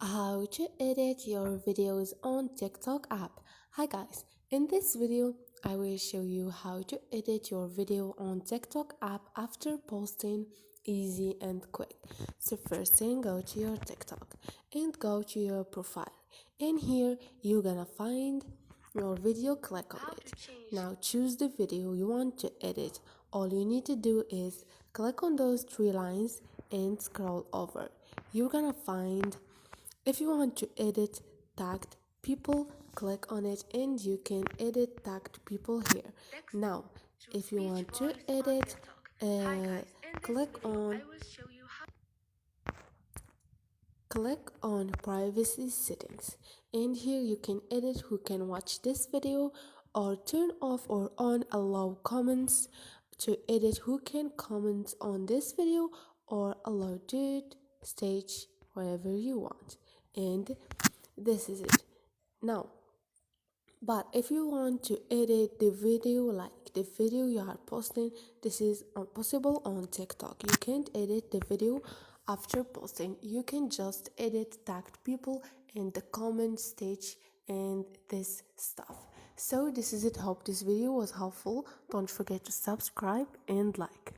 How to edit your videos on TikTok app. Hi guys, in this video I will show you how to edit your video on TikTok app after posting, easy and quick. So first thing, go to your TikTok and go to your profile. In here you're gonna find your video, click on it. Now choose the video you want to edit. All you need to do is click on those three lines and scroll over. You're gonna find, if you want to edit tagged people, click on it and you can edit tagged people here. Now, if you want to edit, click on privacy settings, and here you can edit who can watch this video, or turn off or on allow comments to edit who can comment on this video, or allow to stage whatever you want. And this is it. Now, but if you want to edit the video, like the video you are posting, this is possible on TikTok. You can't edit the video after posting. You can just edit tagged people in the comment stage and this stuff. So this is it. Hope this video was helpful. Don't forget to subscribe and like.